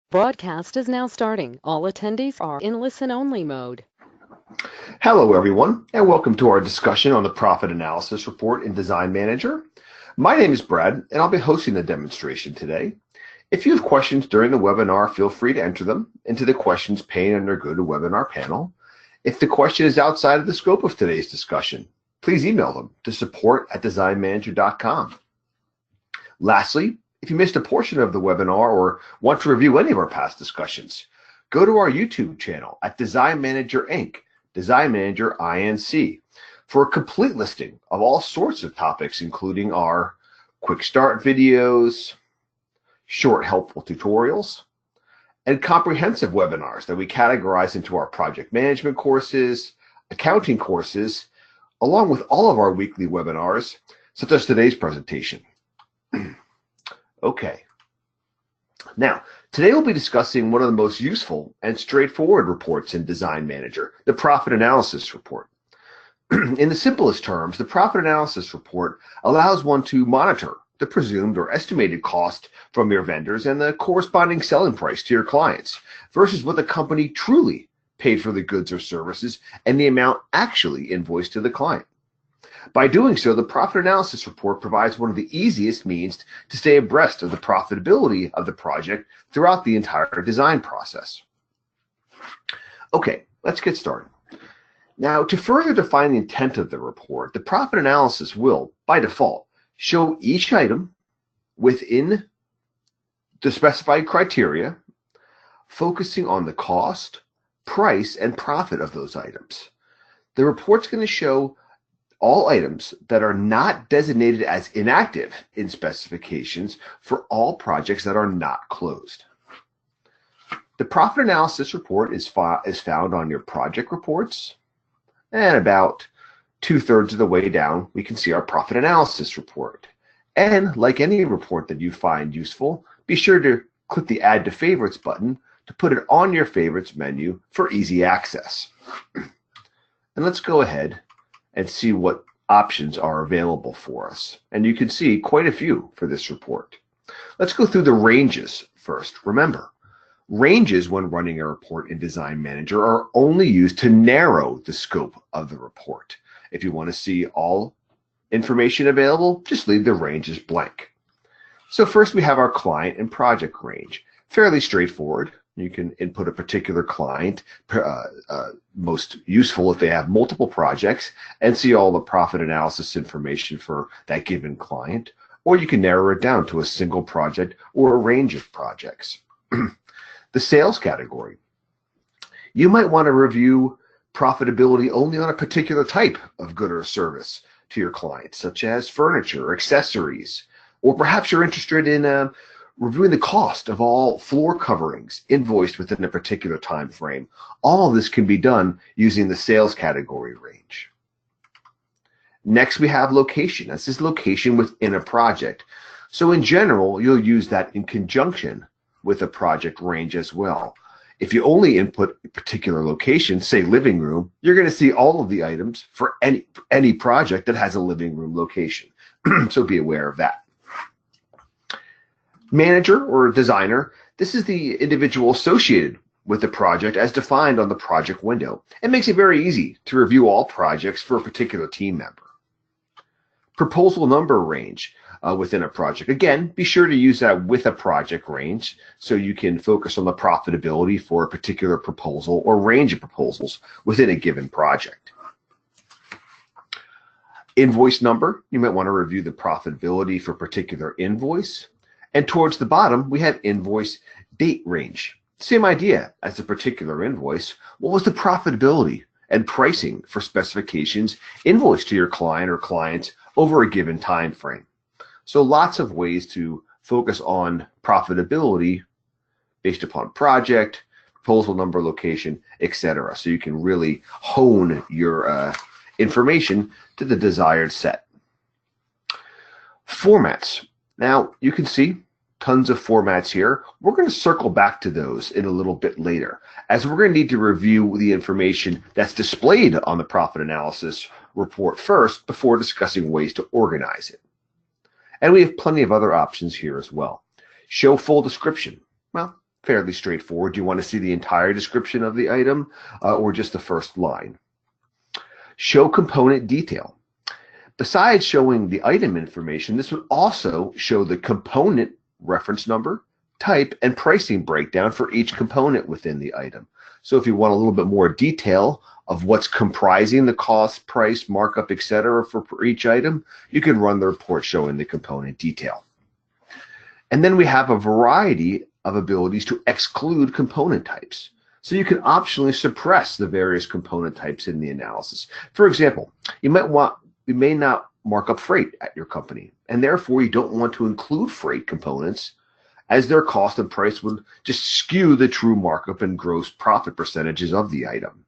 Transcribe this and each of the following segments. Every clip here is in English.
Broadcast is now starting. All attendees are in listen-only mode. Hello, everyone, and welcome to our discussion on the Profit Analysis Report in Design Manager. My name is Brad, and I'll be hosting the demonstration today. If you have questions during the webinar, feel free to enter them into the questions pane on your GoToWebinar panel. If the question is outside of the scope of today's discussion, please email them to support@designmanager.com. Lastly, if you missed a portion of the webinar or want to review any of our past discussions, go to our YouTube channel at Design Manager Inc., Design Manager INC, for a complete listing of all sorts of topics, including our quick start videos, short helpful tutorials, and comprehensive webinars that we categorize into our project management courses, accounting courses, along with all of our weekly webinars, such as today's presentation. Okay. Now, today we'll be discussing one of the most useful and straightforward reports in Design Manager, the Profit Analysis Report. In the simplest terms, the Profit Analysis Report allows one to monitor the presumed or estimated cost from your vendors and the corresponding selling price to your clients versus what the company truly paid for the goods or services and the amount actually invoiced to the client. By doing so, the Profit Analysis Report provides one of the easiest means to stay abreast of the profitability of the project throughout the entire design process. Okay, let's get started. Now, to further define the intent of the report, the Profit Analysis will, by default, show each item within the specified criteria, focusing on the cost, price, and profit of those items. The report's going to show all items that are not designated as inactive in specifications for all projects that are not closed. The Profit Analysis Report is found on your project reports, and about 2/3 of the way down, we can see our Profit Analysis Report. And like any report that you find useful, be sure to click the Add to Favorites button to put it on your Favorites menu for easy access. And let's go ahead and see what options are available for us. And you can see quite a few for this report. Let's go through the ranges first. Remember, ranges when running a report in Design Manager are only used to narrow the scope of the report. If you want to see all information available, just leave the ranges blank. So first we have our client and project range. Fairly straightforward. You can input a particular client, most useful if they have multiple projects, and see all the profit analysis information for that given client. Or you can narrow it down to a single project or a range of projects. The sales category. You might want to review profitability only on a particular type of good or service to your clients, such as furniture, accessories, or perhaps you're interested in reviewing the cost of all floor coverings invoiced within a particular time frame. All of this can be done using the sales category range. Next, we have location. This is location within a project. So in general, you'll use that in conjunction with a project range as well. If you only input a particular location, say living room, you're going to see all of the items for any project that has a living room location. So be aware of that. Manager or designer, this is the individual associated with the project as defined on the project window. It makes it very easy to review all projects for a particular team member. Proposal number range within a project. Again, be sure to use that with a project range so you can focus on the profitability for a particular proposal or range of proposals within a given project. Invoice number, you might want to review the profitability for a particular invoice. And towards the bottom, we have invoice date range. Same idea as the particular invoice. What was the profitability and pricing for specifications invoiced to your client or clients over a given time frame? So lots of ways to focus on profitability based upon project, proposal number, location, etc. So you can really hone your information to the desired set. Formats. Now, you can see tons of formats here. We're going to circle back to those in a little bit later, as we're going to need to review the information that's displayed on the profit analysis report first before discussing ways to organize it. And we have plenty of other options here as well. Show full description. Well, fairly straightforward. Do you want to see the entire description of the item or just the first line? Show component detail. Besides showing the item information, this would also show the component reference number, type, and pricing breakdown for each component within the item. So if you want a little bit more detail of what's comprising the cost, price, markup, etc. for each item, you can run the report showing the component detail. And then we have a variety of abilities to exclude component types. So you can optionally suppress the various component types in the analysis. For example, you may not mark up freight at your company, and therefore you don't want to include freight components, as their cost and price would just skew the true markup and gross profit percentages of the item.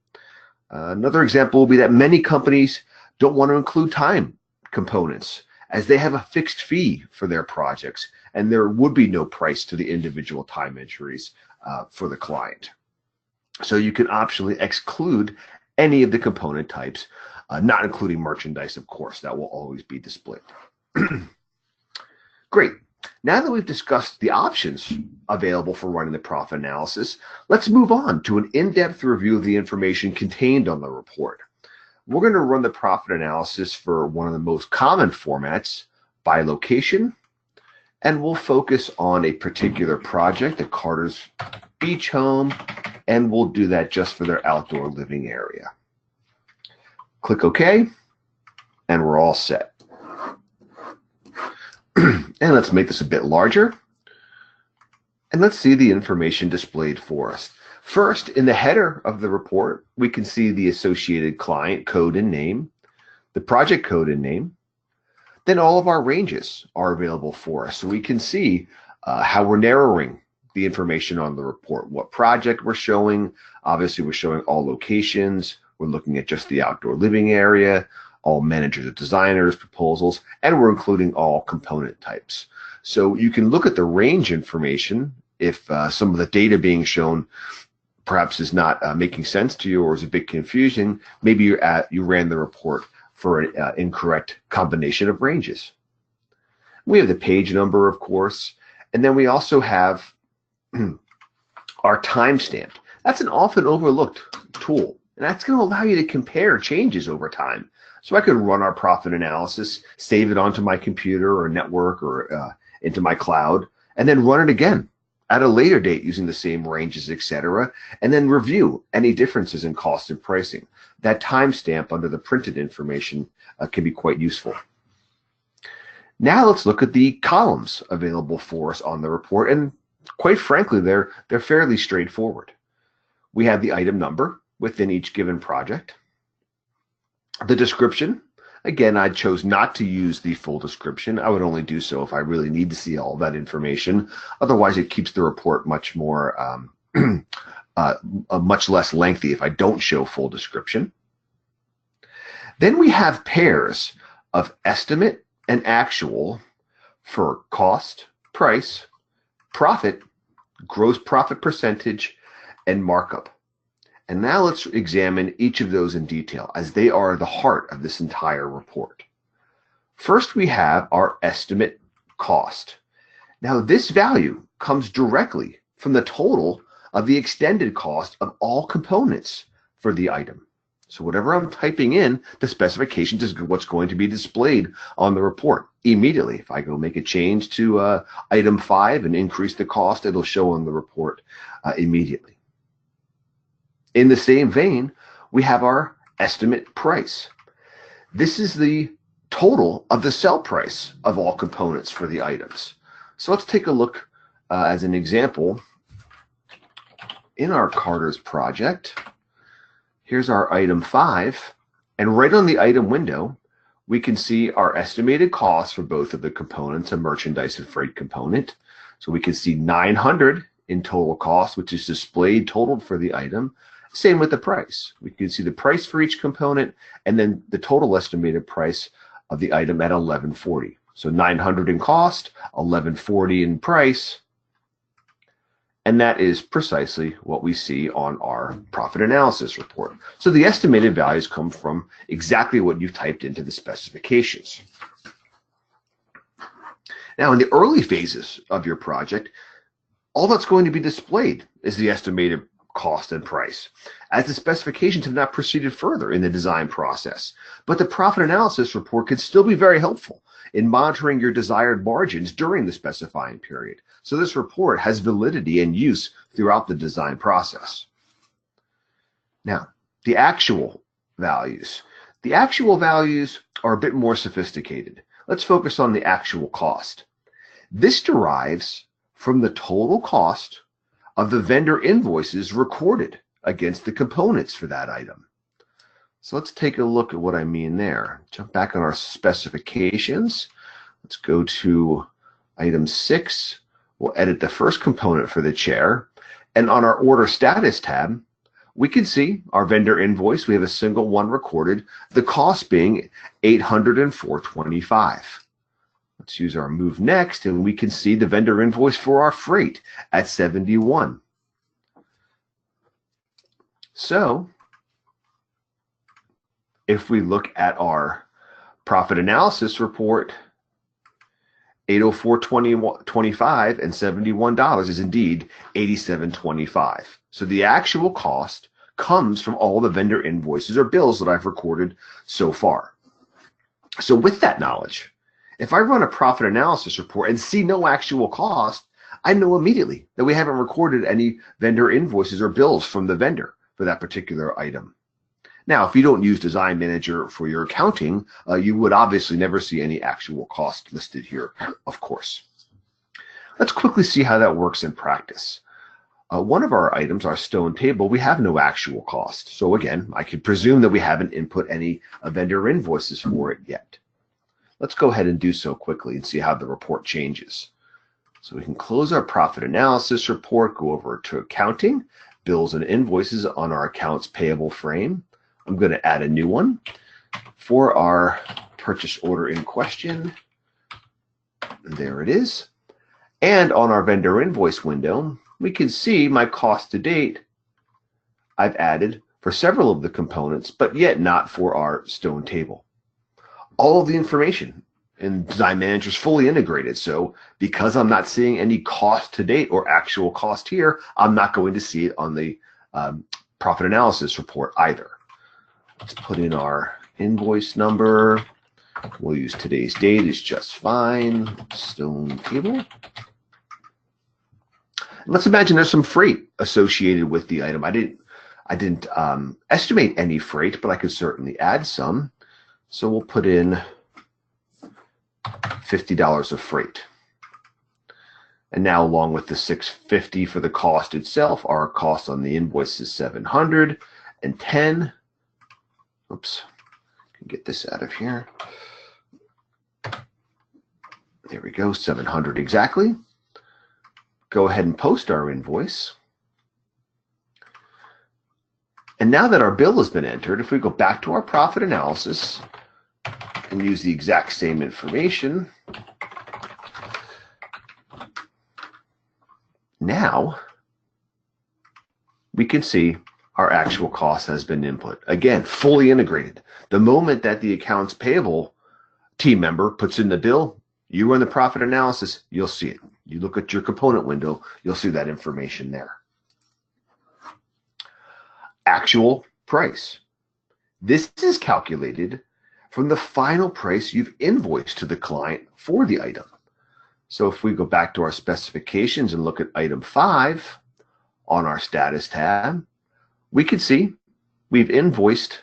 Another example will be that many companies don't want to include time components, as they have a fixed fee for their projects, and there would be no price to the individual time entries for the client. So you can optionally exclude any of the component types, not including merchandise, of course. That will always be displayed. Great. Now that we've discussed the options available for running the profit analysis, let's move on to an in-depth review of the information contained on the report. We're going to run the profit analysis for one of the most common formats, by location, and we'll focus on a particular project at Carter's Beach Home, and we'll do that just for their outdoor living area. Click OK, and we're all set. And let's make this a bit larger. And let's see the information displayed for us. First, in the header of the report, we can see the associated client code and name, the project code and name. Then all of our ranges are available for us. So we can see how we're narrowing the information on the report, what project we're showing. Obviously, we're showing all locations. We're looking at just the outdoor living area, all managers or designers, proposals, and we're including all component types. So you can look at the range information if some of the data being shown perhaps is not making sense to you or is a bit confusing. Maybe you ran the report for an incorrect combination of ranges. We have the page number, of course, and then we also have our timestamp. That's an often overlooked tool, and that's going to allow you to compare changes over time. So I could run our profit analysis, save it onto my computer or network or into my cloud, and then run it again at a later date using the same ranges, etc., and then review any differences in cost and pricing. That timestamp under the printed information can be quite useful. Now let's look at the columns available for us on the report, and quite frankly, they're fairly straightforward. We have the item number within each given project. The description, again, I chose not to use the full description. I would only do so if I really need to see all that information. Otherwise, it keeps the report much more, much less lengthy if I don't show full description. Then we have pairs of estimate and actual for cost, price, profit, gross profit percentage, and markup. And now let's examine each of those in detail, as they are the heart of this entire report. First, we have our estimate cost. Now, this value comes directly from the total of the extended cost of all components for the item. So whatever I'm typing in, the specifications is what's going to be displayed on the report immediately. If I go make a change to item 5 and increase the cost, it'll show on the report immediately. In the same vein, we have our estimate price. This is the total of the sell price of all components for the items. So let's take a look as an example in our Carter's project. Here's our item 5, and right on the item window, we can see our estimated costs for both of the components, a merchandise and freight component. So we can see 900 in total cost, which is displayed totaled for the item. Same with the price. We can see the price for each component and then the total estimated price of the item at $11.40. So 900 in cost, $11.40 in price, and that is precisely what we see on our profit analysis report. So the estimated values come from exactly what you've typed into the specifications. Now, in the early phases of your project, all that's going to be displayed is the estimated cost and price, as the specifications have not proceeded further in the design process. But the profit analysis report could still be very helpful in monitoring your desired margins during the specifying period. So this report has validity and use throughout the design process. Now, the actual values. The actual values are a bit more sophisticated. Let's focus on the actual cost. This derives from the total cost of the vendor invoices recorded against the components for that item. So let's take a look at what I mean there. Jump back on our specifications. Let's go to item 6. We'll edit the first component for the chair. And on our order status tab, we can see our vendor invoice. We have a single one recorded, the cost being $804.25. Let's use our move next, and we can see the vendor invoice for our freight at $71. So if we look at our profit analysis report, $804.25 and $71 is indeed $87.25. So the actual cost comes from all the vendor invoices or bills that I've recorded so far. So with that knowledge, if I run a profit analysis report and see no actual cost, I know immediately that we haven't recorded any vendor invoices or bills from the vendor for that particular item. Now, if you don't use Design Manager for your accounting, you would obviously never see any actual cost listed here, of course. Let's quickly see how that works in practice. One of our items, our stone table, we have no actual cost. So again, I could presume that we haven't input any vendor invoices for it yet. Let's go ahead and do so quickly and see how the report changes. So we can close our profit analysis report, go over to accounting, bills and invoices on our accounts payable frame. I'm going to add a new one for our purchase order in question. There it is. And on our vendor invoice window, we can see my cost to date I've added for several of the components, but yet not for our stone table. All of the information in Design Manager is fully integrated. So because I'm not seeing any cost to date or actual cost here, I'm not going to see it on the profit analysis report either. Let's put in our invoice number. We'll use today's date is just fine. Stone table. Let's imagine there's some freight associated with the item. I didn't estimate any freight, but I could certainly add some. So we'll put in $50 of freight. And now along with the $650 for the cost itself, our cost on the invoice is $710. Oops, can get this out of here. There we go, $700 exactly. Go ahead and post our invoice. And now that our bill has been entered, if we go back to our profit analysis and use the exact same information, now we can see our actual cost has been input. Again, fully integrated. The moment that the accounts payable team member puts in the bill, you run the profit analysis, you'll see it. You look at your component window, you'll see that information there. Actual price. This is calculated from the final price you've invoiced to the client for the item. So if we go back to our specifications and look at item 5 on our status tab, we can see we've invoiced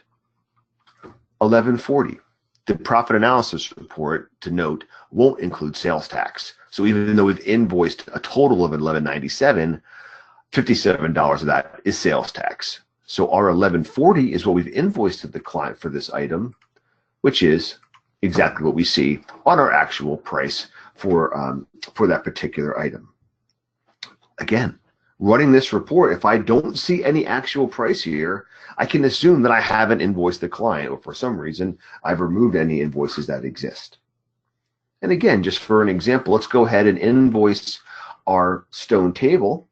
$11.40. The profit analysis report, to note, won't include sales tax. So even though we've invoiced a total of $11.97, $57 of that is sales tax. So our $11.40 is what we've invoiced to the client for this item, which is exactly what we see on our actual price for that particular item. Again, running this report, if I don't see any actual price here, I can assume that I haven't invoiced the client, or for some reason, I've removed any invoices that exist. And again, just for an example, let's go ahead and invoice our stone table.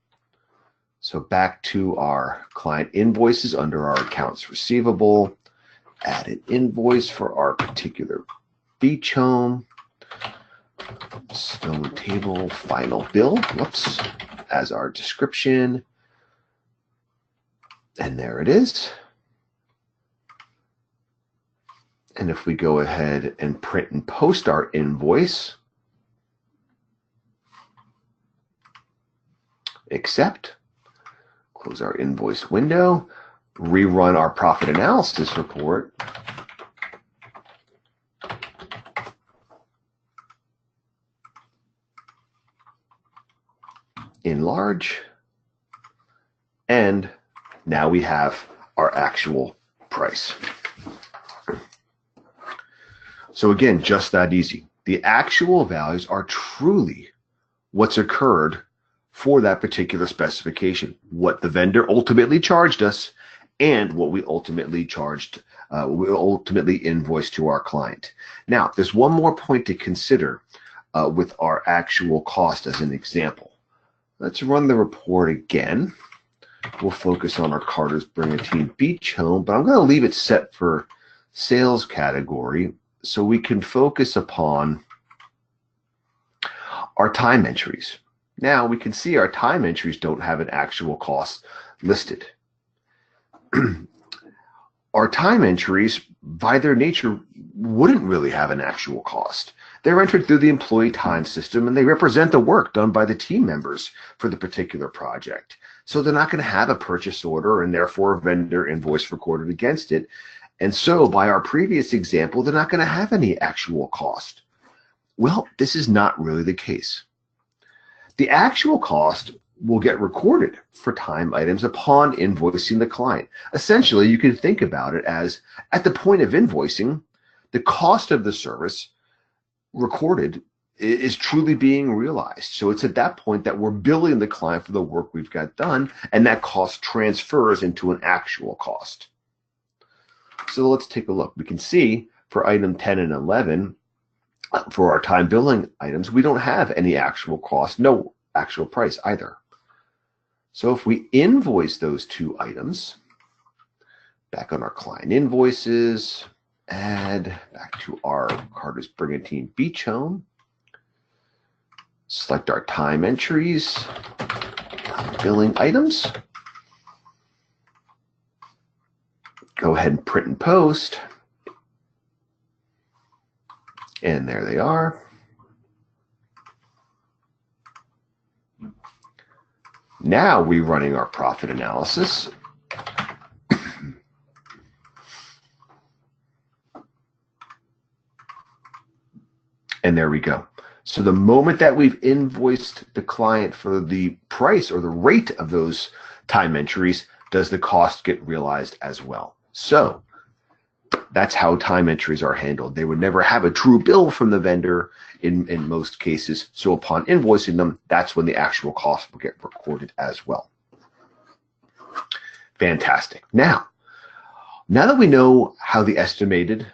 So back to our client invoices under our accounts receivable, add an invoice for our particular beach home. stone table final bill, whoops, as our description. And there it is. And if we go ahead and print and post our invoice, accept, close our invoice window, rerun our profit analysis report, enlarge, and now we have our actual price. So again, just that easy. The actual values are truly what's occurred for that particular specification, what the vendor ultimately charged us, and what we ultimately invoiced to our client. Now, there's one more point to consider with our actual cost as an example. Let's run the report again. We'll focus on our Carter's Brigantine Beach Home, but I'm going to leave it set for sales category so we can focus upon our time entries. Now we can see our time entries don't have an actual cost listed. Our time entries, by their nature, wouldn't really have an actual cost. They're entered through the employee time system, and they represent the work done by the team members for the particular project. So they're not going to have a purchase order and therefore a vendor invoice recorded against it. And so by our previous example, they're not going to have any actual cost. Well, this is not really the case. The actual cost will get recorded for time items upon invoicing the client. Essentially, you can think about it as at the point of invoicing, the cost of the service recorded is truly being realized. So it's at that point that we're billing the client for the work we've got done, and that cost transfers into an actual cost. So let's take a look. We can see for item 10 and 11, for our time billing items, we don't have any actual cost, no actual price either. So if we invoice those two items, back on our client invoices, add back to our Carter's Brigantine Beach Home, select our time entries, billing items, go ahead and print and post, and there they are. Now we're running our profit analysis. And there we go. So the moment that we've invoiced the client for the price or the rate of those time entries, does the cost get realized as well? So that's how time entries are handled. They would never have a true bill from the vendor in most cases. So upon invoicing them, that's when the actual cost will get recorded as well. Fantastic. Now that we know how the estimated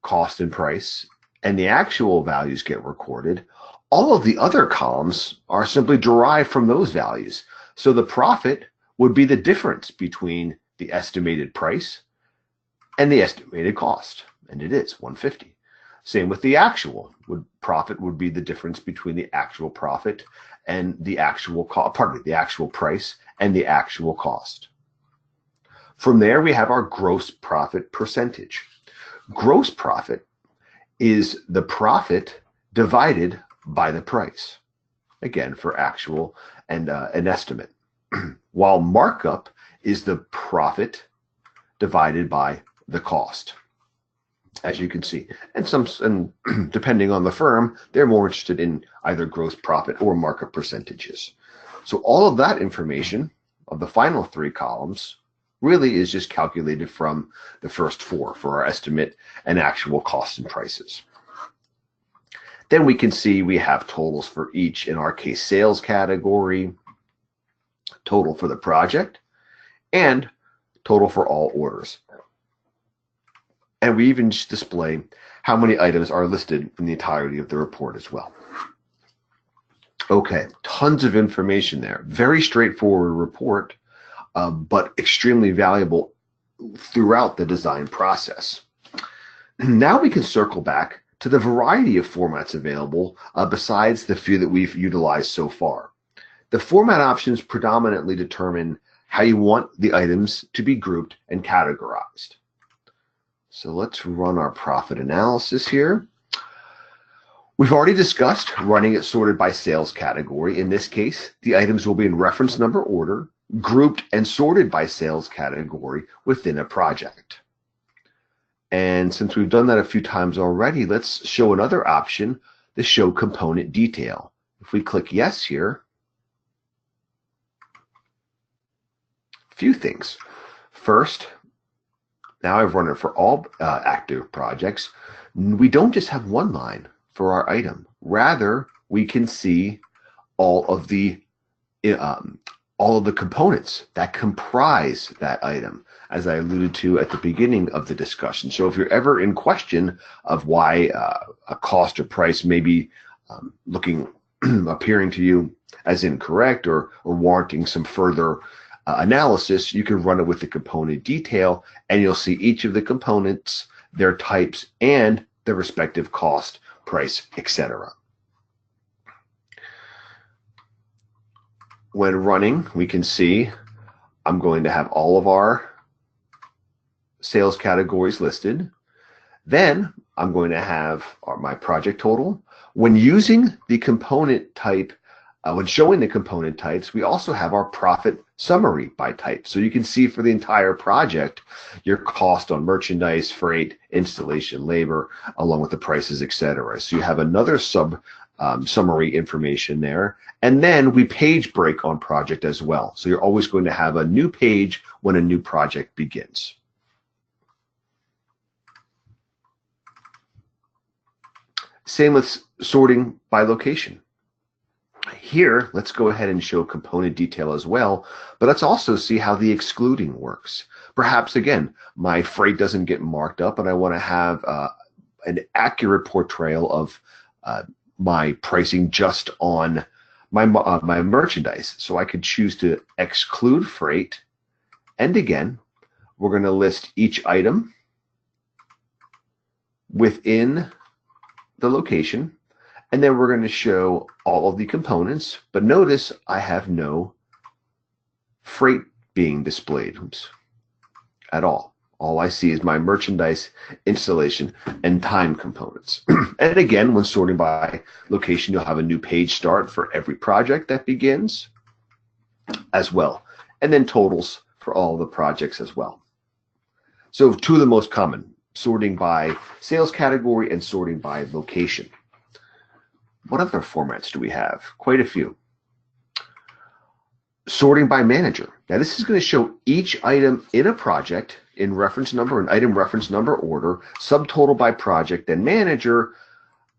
cost and price and the actual values get recorded, all of the other columns are simply derived from those values. So the profit would be the difference between the estimated price and the estimated cost, and it is 150. Same with the actual. Profit would be the difference between the actual profit and the actual the actual price and the actual cost. From there, we have our gross profit percentage. Gross profit is the profit divided by the price, again, for actual and an estimate, while markup is the profit divided by the cost, as you can see. And depending on the firm, they're more interested in either gross profit or markup percentages. So all of that information of the final three columns really is just calculated from the first four for our estimate and actual costs and prices. Then we can see we have totals for each, in our case, sales category, total for the project, and total for all orders. And we even display how many items are listed in the entirety of the report as well. Okay, tons of information there. Very straightforward report, but extremely valuable throughout the design process. Now we can circle back to the variety of formats available besides the few that we've utilized so far. The format options predominantly determine how you want the items to be grouped and categorized. So let's run our profit analysis here. We've already discussed running it sorted by sales category. In this case, the items will be in reference number order, grouped and sorted by sales category within a project. And since we've done that a few times already, let's show another option, the show component detail. If we click yes here, a few things. First, now I've run it for all active projects. We don't just have one line for our item. Rather, we can see all of the components that comprise that item, as I alluded to at the beginning of the discussion. So if you're ever in question of why a cost or price may be appearing to you as incorrect or warranting some further analysis, you can run it with the component detail, and you'll see each of the components, their types, and their respective cost, price, etc. When running, we can see I'm going to have all of our sales categories listed. Then I'm going to have my project total. When using the component type, when showing the component types, we also have our profit summary by type. So you can see for the entire project, your cost on merchandise, freight, installation, labor, along with the prices, etc. So you have another summary information there. And then we page break on project as well. So you're always going to have a new page when a new project begins. Same with sorting by location. Here, let's go ahead and show component detail as well, but let's also see how the excluding works. Perhaps, again, my freight doesn't get marked up and I want to have an accurate portrayal of my pricing just on my merchandise. So I could choose to exclude freight. And again, we're going to list each item within the location. And then we're going to show all of the components, but notice I have no freight being displayed at all. All I see is my merchandise, installation, and time components. And again, when sorting by location, you'll have a new page start for every project that begins as well. And then totals for all the projects as well. So two of the most common, sorting by sales category and sorting by location. What other formats do we have? Quite a few. Sorting by manager. Now this is going to show each item in a project in reference number and item reference number order, subtotal by project and manager,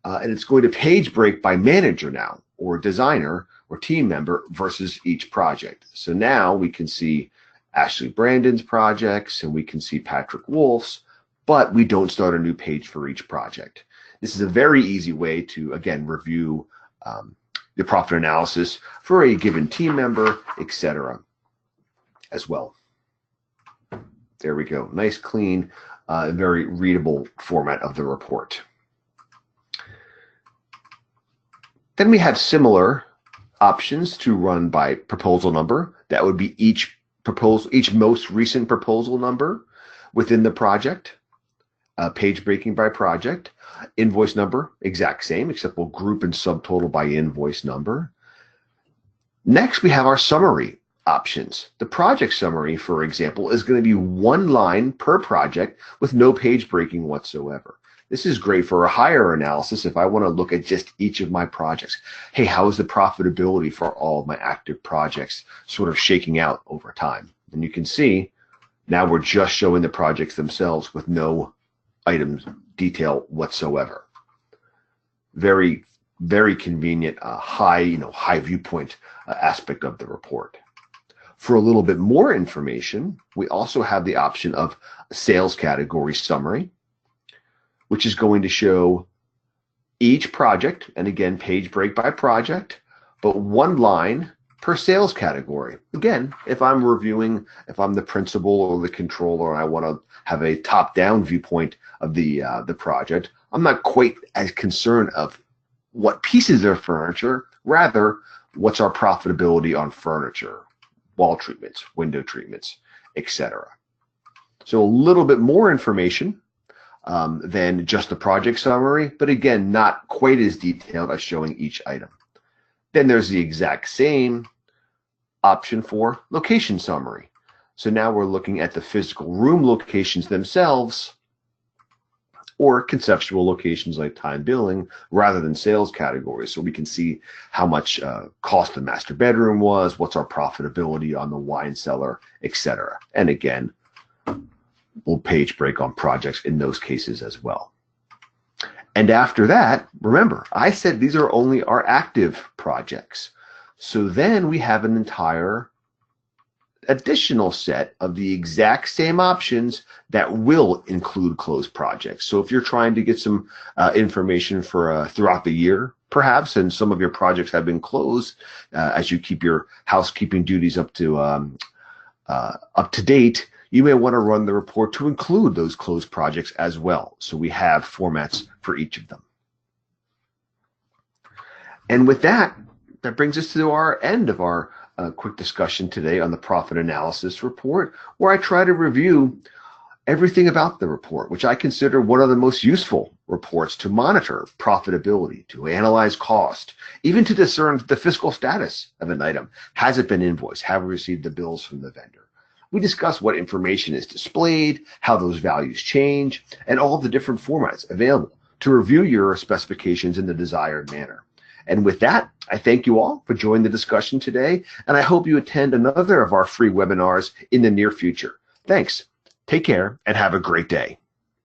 and it's going to page break by manager now, or designer, or team member versus each project. So now we can see Ashley Brandon's projects and we can see Patrick Wolf's, but we don't start a new page for each project. This is a very easy way to, again, review the profit analysis for a given team member, etc. as well. There we go. Nice, clean, very readable format of the report. Then we have similar options to run by proposal number. That would be each most recent proposal number within the project. Page breaking by project. Invoice number, exact same, except we'll group and subtotal by invoice number. Next, we have our summary options. The project summary, for example, is going to be one line per project with no page breaking whatsoever. This is great for a higher analysis if I want to look at just each of my projects. Hey, how is the profitability for all of my active projects sort of shaking out over time? And you can see now we're just showing the projects themselves with no items detail whatsoever. Very, very convenient, high viewpoint aspect of the report. For a little bit more information, we also have the option of sales category summary, which is going to show each project, and again, page break by project, but one line per sales category. Again, if I'm reviewing, if I'm the principal or the controller and I want to have a top-down viewpoint of the project, I'm not quite as concerned of what pieces of furniture, rather what's our profitability on furniture, wall treatments, window treatments, etc. So a little bit more information than just the project summary, but again, not quite as detailed as showing each item. Then there's the exact same option for location summary. So now we're looking at the physical room locations themselves, or conceptual locations like time billing, rather than sales categories. So we can see how much cost the master bedroom was, what's our profitability on the wine cellar, etc. And again, we'll page break on projects in those cases as well. And after that, remember, I said these are only our active projects. So then we have an entire additional set of the exact same options that will include closed projects. So if you're trying to get some information for throughout the year, perhaps, and some of your projects have been closed, as you keep your housekeeping duties up to date, you may want to run the report to include those closed projects as well. So we have formats for each of them. And with that, that brings us to our end of our quick discussion today on the profit analysis report, where I try to review everything about the report, which I consider one of the most useful reports to monitor profitability, to analyze cost, even to discern the fiscal status of an item. Has it been invoiced? Have we received the bills from the vendor? We discuss what information is displayed, how those values change, and all of the different formats available to review your specifications in the desired manner. And with that, I thank you all for joining the discussion today, and I hope you attend another of our free webinars in the near future. Thanks. Take care and have a great day.